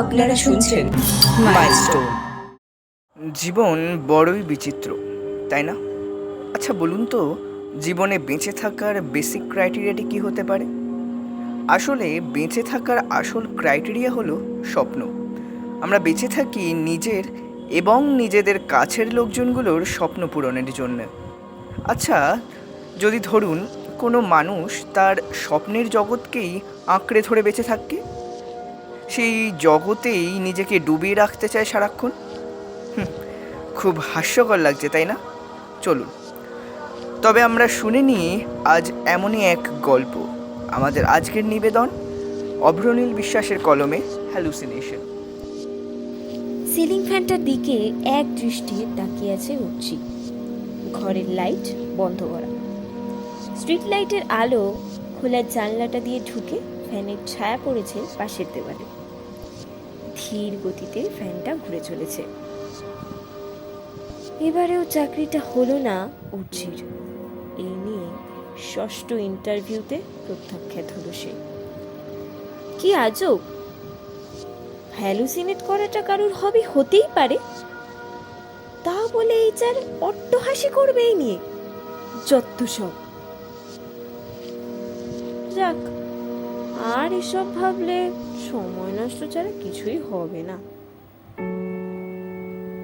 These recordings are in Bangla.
আপনারা শুনছেন মাইলস্টোন। জীবন বড়ই বিচিত্র, তাই না? আচ্ছা বলুন তো, জীবনে বেঁচে থাকার বেসিক ক্রাইটেরিয়াটি কী হতে পারে? আসলে বেঁচে থাকার আসল ক্রাইটেরিয়া হলো স্বপ্ন। আমরা বেঁচে থাকি নিজের এবং নিজেদের কাছের লোকজনগুলোর স্বপ্ন পূরণের জন্য। আচ্ছা, যদি ধরুন কোনো মানুষ তার স্বপ্নের জগৎকেই আঁকড়ে ধরে বেঁচে থাকে, সেই জগতেই নিজেকে ডুবিয়ে রাখতে চায় সারাক্ষণ। খুব হাস্যকর লাগছে, তাই না? চলুন তবে আমরা শুনে নিই আজ এমনই এক গল্প। আমাদের আজকের নিবেদন অভ্রনীল বিশ্বাসের কলমে হ্যালুসিনেশন। সিলিং ফ্যানটার দিকে এক দৃষ্টি তাকিয়ে আছে উঠছি। ঘরের লাইট বন্ধ করা, স্ট্রিট লাইটের আলো খোলা জানলাটা দিয়ে ঢুকে ফ্যানের ছায়া পড়েছে পাশের দেওয়ালে। ধীর গতিতে ফ্যানটা ঘুরে চলেছে। এবারেও চাকরিটা হলো না উর্জির। এই নিয়ে ষষ্ঠ ইন্টারভিউতে প্রত্যাখ্যাত হলো সে। কি আজব! হ্যালুসিনেট করাটা কারোর হবি হতেই পারে, তা বলে এই চার অট্টহাসি করবে এই নিয়ে। যত সব। যাক, আর এসব ভাবলে সময় নষ্ট ছাড়া কিছুই হবে না।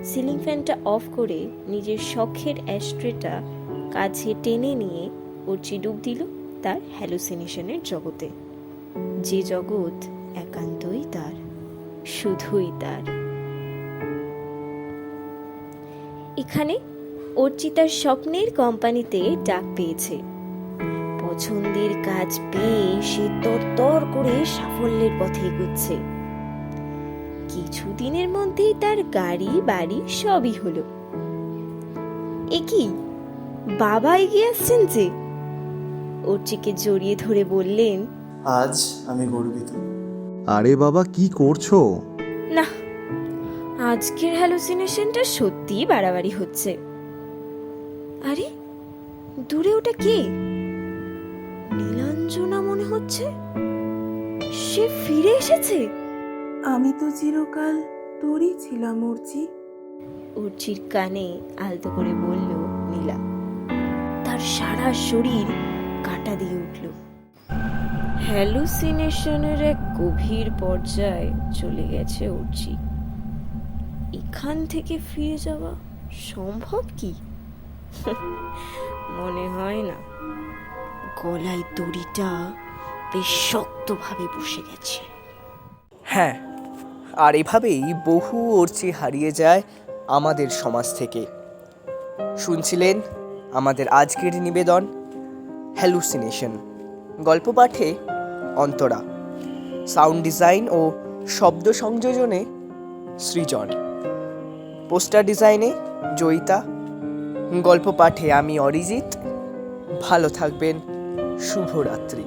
সিলিং ফ্যানটা অফ করে নিজের শখের অ্যাস্ট্রেটা কাছে টেনে নিয়ে উর্জি ডুব দিল তার হ্যালুসিনেশনের জগতে। যে জগৎ একান্তই তার, শুধুই তার। এখানে অর্চি তার স্বপ্নের কোম্পানিতে ডাক পেয়েছে। পছন্দের কাজ পেয়ে সে তরতর করে সাফল্যের পথে এগোচ্ছে। কিছুদিনের মধ্যেই তার গাড়ি বাড়ি সবই হলো। এ কি, বাবা এগিয়ে আসছেন যে! অর্চিকে জড়িয়ে ধরে বললেন, আজ আমি গর্বিত। আরে বাবা, কি করছো? না, আজকের হ্যালুসিনেশনটা সত্যিই বাড়াবাড়ি হচ্ছে। আরে দূরে ওটা কে? নীলাঞ্জনা মনে হচ্ছে। সে ফিরে এসেছে। আমি তো চিরকাল তোরই ছিলাম অর্চি। উর্চির কানে আলতো করে বলল নীলা। তার সারা শরীর কাঁটা দিয়ে উঠল। হ্যালুসিনেশনের এক গভীর পর্যায়ে চলে গেছে উর্চি। এখান থেকে ফিরে যাওয়া সম্ভব কি? মনে হয় না। গলায় দড়িটা বেশ শক্তভাবে বসে গেছে। হ্যাঁ, আর এভাবেই বহু অর্চি হারিয়ে যায় আমাদের সমাজ থেকে। শুনছিলেন আমাদের আজকের নিবেদন হ্যালুসিনেশন। গল্প পাঠে অন্তরা, সাউন্ড ডিজাইন ও শব্দ সংযোজনে সৃজন, পোস্টার ডিজাইনে জয়িতা, গল্প পাঠে আমি অরিজিৎ। ভালো থাকবেন, শুভরাত্রি।